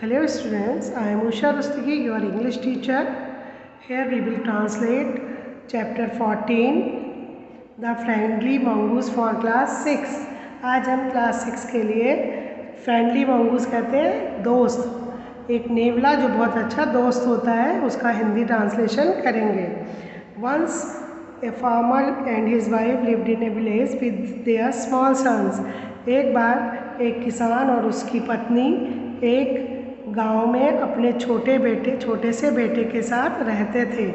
Hello students, I am Usha Rustagi, your English teacher. Here we will translate chapter 14, The Friendly Mongoose for class 6. आज हम class 6 के लिए friendly mongoose कहते हैं दोस्त। एक नेवला जो बहुत अच्छा दोस्त होता है उसका हिंदी ट्रांसलेशन करेंगे। Once a farmer and his wife lived in a village with their small sons. एक बार एक किसान और उसकी पत्नी एक गांव में अपने छोटे से बेटे के साथ रहते थे।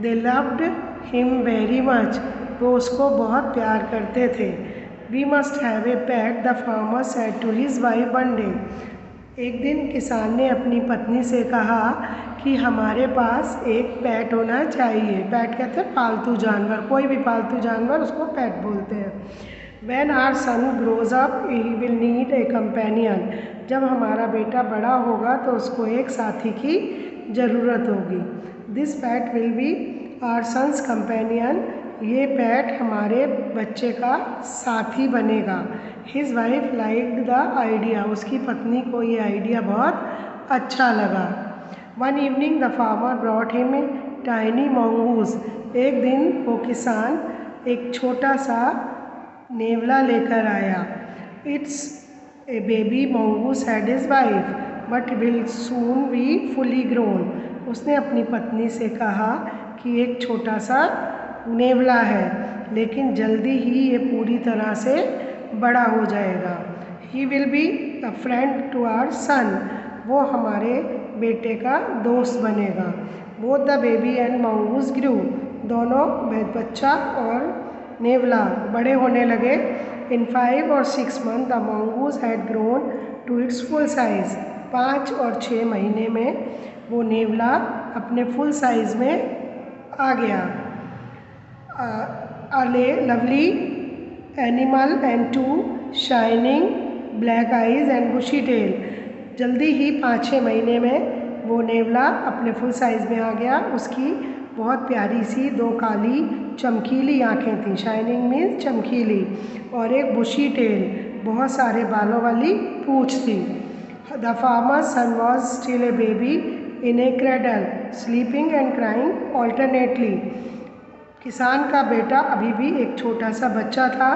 They loved him very much, वो उसको बहुत प्यार करते थे। We must have a pet, the farmer said to his wife one day. एक दिन किसान ने अपनी पत्नी से कहा कि हमारे पास एक पेट होना चाहिए। पेट कहते हैं पालतू जानवर, कोई भी पालतू जानवर उसको पेट बोलते हैं। When our son grows up, he will need a companion. जब हमारा बेटा बड़ा होगा तो उसको एक साथी की ज़रूरत होगी। This pet will be our son's companion. ये पेट हमारे बच्चे का साथी बनेगा। His wife liked the idea. उसकी पत्नी को ये आइडिया बहुत अच्छा लगा। One evening the farmer brought him a tiny mongoose. एक दिन वो किसान एक छोटा सा नेवला लेकर आया। It's a baby mongoose had his wife, but will soon be fully grown. उसने अपनी पत्नी से कहा कि एक छोटा सा नेवला है, लेकिन जल्दी ही ये पूरी तरह से बड़ा हो जाएगा। He will be a friend to our son. वो हमारे बेटे का दोस्त बनेगा। Both the baby and mongoose grew. दोनों बच्चा और नेवला बड़े होने लगे। इन 5 और 6 months the mongoose had grown to its full size. 5 और 6 महीने में वो नेवला अपने फुल साइज में आ गया। Lovely animal and 2 shining black eyes and bushy tail. जल्दी ही 5-6 महीने में वो नेवला अपने फुल साइज में आ गया। उसकी बहुत प्यारी सी 2 काली चमकीली आँखें थीं। शाइनिंग मीन्स चमकीली, और एक बुशी टेल, बहुत सारे बालों वाली पूँछ थी। The farmer's son was still a baby in a cradle, sleeping and crying alternately. किसान का बेटा अभी भी एक छोटा सा बच्चा था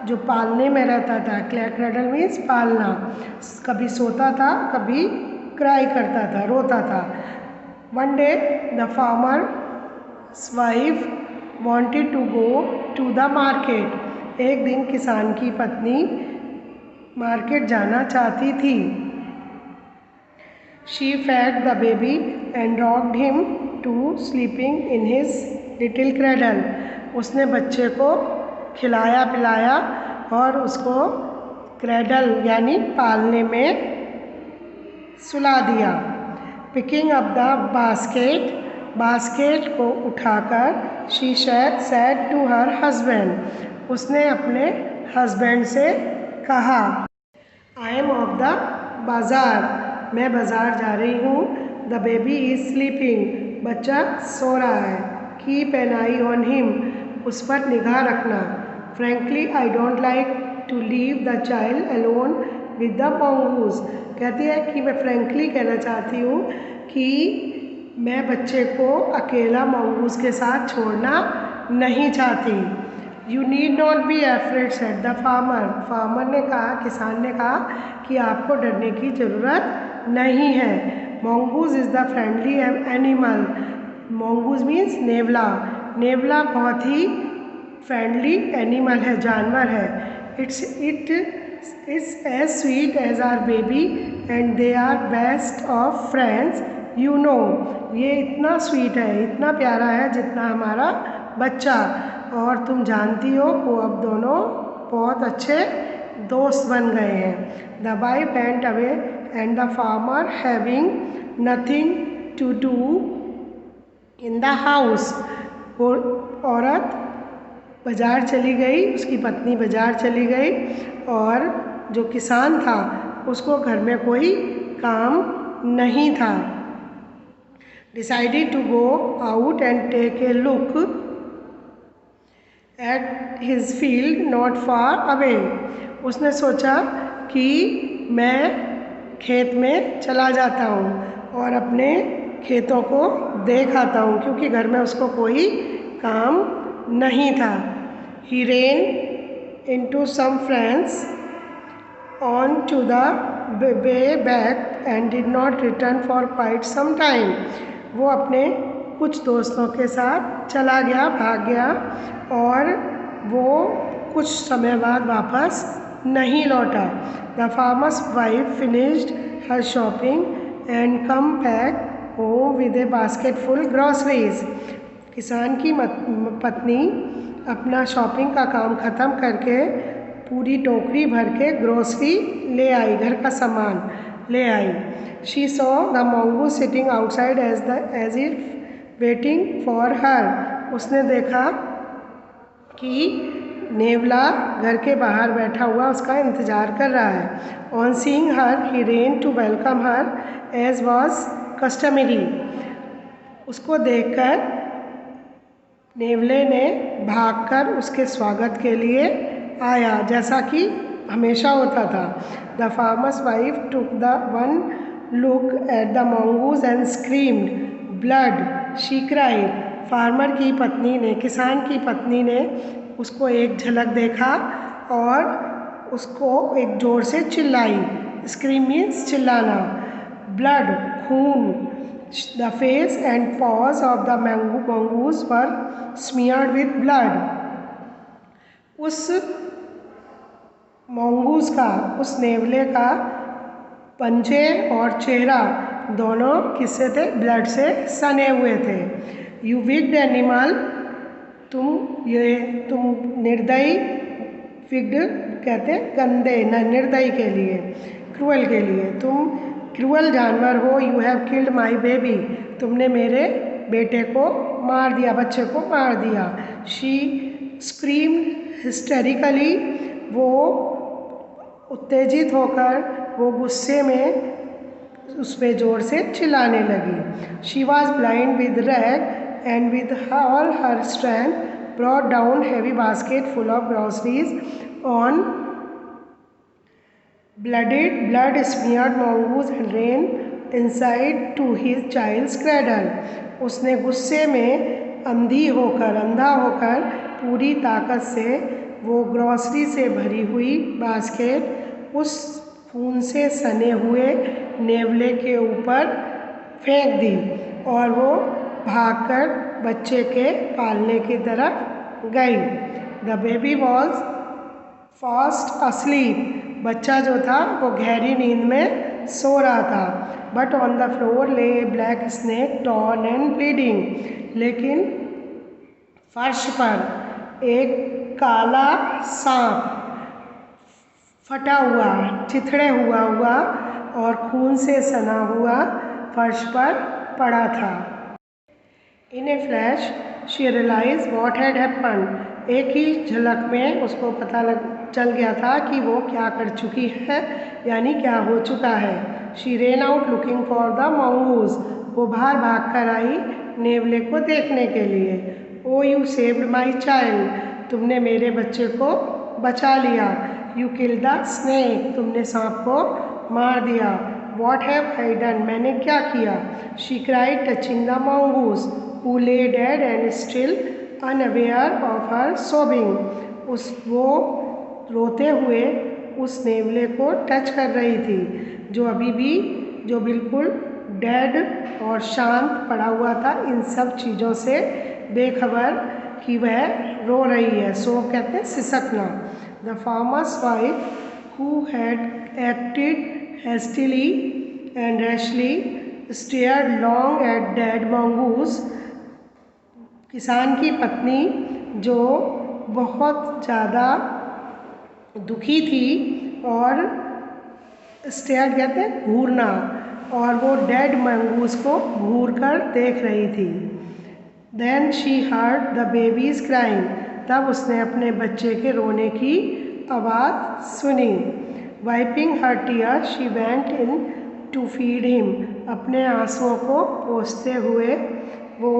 जो पालने में रहता था। क्रेडल मीन्स पालना। कभी सोता था, कभी क्राई करता था, रोता था। One day the farmer's wife wanted to go to the market. एक दिन किसान की पत्नी मार्केट जाना चाहती थी। She fed the baby and rocked him to sleeping in his little cradle. उसने बच्चे को खिलाया पिलाया और उसको क्रेडल यानी पालने में सुला दिया। Picking up the बास्केट को उठाकर she said to her husband, उसने अपने हस्बैंड से कहा आई एम ऑफ द बाज़ार, मैं बाज़ार जा रही हूँ। द बेबी इज़ स्लीपिंग, बच्चा सो रहा है। Keep an eye on him, उस पर निगाह रखना। Frankly I don't like to leave the child alone with the mongoose। कहती है कि मैं फ्रेंकली कहना चाहती हूँ कि मैं बच्चे को अकेला मंगूस के साथ छोड़ना नहीं चाहती। You need not be afraid said the farmer ने कहा, किसान ने कहा कि आपको डरने की ज़रूरत नहीं है। Mongoose is the friendly animal. Mongoose means नेवला। नेवला बहुत ही फ्रेंडली एनिमल है, जानवर है। It is as sweet as are baby and they are best of friends, you know. ये इतना स्वीट है, इतना प्यारा है जितना हमारा बच्चा, और तुम जानती हो वो अब दोनों बहुत अच्छे दोस्त बन गए हैं। The wife went away and the farmer having nothing to do in the house. वो औरत बाज़ार चली गई, उसकी पत्नी बाज़ार चली गई, और जो किसान था उसको घर में कोई काम नहीं था। Decided to go out and take a look at his field not far away. उसने सोचा कि मैं खेत में चला जाता हूँ और अपने खेतों को देख आता हूँ, क्योंकि घर में उसको कोई काम नहीं था। He ran into some friends on to the way back and did not return for quite some time. वो अपने कुछ दोस्तों के साथ चला गया, भाग गया और वो कुछ समय बाद वापस नहीं लौटा। The farmer's wife finished her shopping and come back home with a basket full groceries. किसान की पत्नी अपना शॉपिंग का काम ख़त्म करके पूरी टोकरी भर के ग्रोसरी ले आई, घर का सामान ले आई। She saw the mongoose sitting outside as if waiting for her. उसने देखा कि नेवला घर के बाहर बैठा हुआ उसका इंतज़ार कर रहा है। On seeing her he ran to welcome her as was customary. उसको देखकर नेवले ने भागकर उसके स्वागत के लिए आया, जैसा कि हमेशा होता था। The farmer's wife took the one look at the mongoose and screamed blood she cried. Farmer की पत्नी ने, किसान की पत्नी ने उसको एक झलक देखा और उसको एक जोर से चिल्लाई। स्क्रीम मीन्स चिल्लाना। ब्लड खून। The face and pause of the mongoose were smeared with blood. उस mongoose का, उस नेवले का पंजे और चेहरा दोनों किससे थे? ब्लड से सने हुए थे। यू विक्ड एनिमल, तुम निर्दयी, विक्ड कहते गंदे, निर्दयी के लिए, क्रूअल के लिए, तुम क्रूअल जानवर हो। You have killed my baby, तुमने मेरे बेटे को मार दिया, बच्चे को मार दिया। शी स्क्रीम्ड हिस्टेरिकली, वो उत्तेजित होकर, वो गुस्से में उस पर जोर से चिल्लाने लगी। She was blind with rag and with all her strength brought down heavy basket full of groceries on blood smeared mongoose and ran inside to his child's cradle. उसने गुस्से में अंधा होकर पूरी ताकत से वो ग्रॉसरी से भरी हुई बास्केट उस खून से सने हुए नेवले के ऊपर फेंक दी और वो भागकर बच्चे के पालने की तरफ गई। The baby was fast asleep, बच्चा जो था वो गहरी नींद में सो रहा था। बट ऑन द फ्लोर ले black snake torn and bleeding, लेकिन फर्श पर एक काला सांप फटा हुआ, चिथड़े हुआ और खून से सना हुआ फर्श पर पड़ा था। In a flash she realise what had happened, एक ही झलक में उसको पता चल गया था कि वो क्या कर चुकी है, यानी क्या हो चुका है। She rain out looking for the mongoose, वो बाहर भाग कर आई नेवले को देखने के लिए। ओ यू सेव्ड माई चाइल्ड, तुमने मेरे बच्चे को बचा लिया। यू किल्ड द स्नेक, तुमने सांप को मार दिया। वॉट हैव आई डन, मैंने क्या किया। She cried touching the mongoose who lay dead and still unaware of her sobbing, वो रोते हुए उस नेवले को टच कर रही थी जो अभी भी, जो बिल्कुल डेड और शांत पड़ा हुआ था, इन सब चीज़ों से बेखबर कि वह रो रही है। सो कहते हैं सिसकना। The farmer's wife who had acted hastily and rashly stared long at dead mongoose, किसान की पत्नी जो बहुत ज़्यादा दुखी थी और स्टेयर कहते हैं घूरना, और वो डेड mongoose को घूर कर देख रही थी। Then she heard the baby's crying, तब उसने अपने बच्चे के रोने की आवाज़ सुनी। Wiping her tear she went in to feed him, अपने आंसुओं को पोंछते हुए वो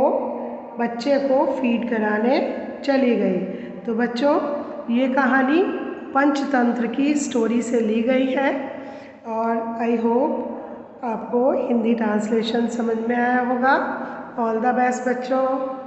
बच्चे को फीड कराने चली गई। तो बच्चों, ये कहानी पंचतंत्र की स्टोरी से ली गई है। और आई होप आपको हिंदी ट्रांसलेशन समझ में आया होगा। ऑल द बेस्ट बच्चों।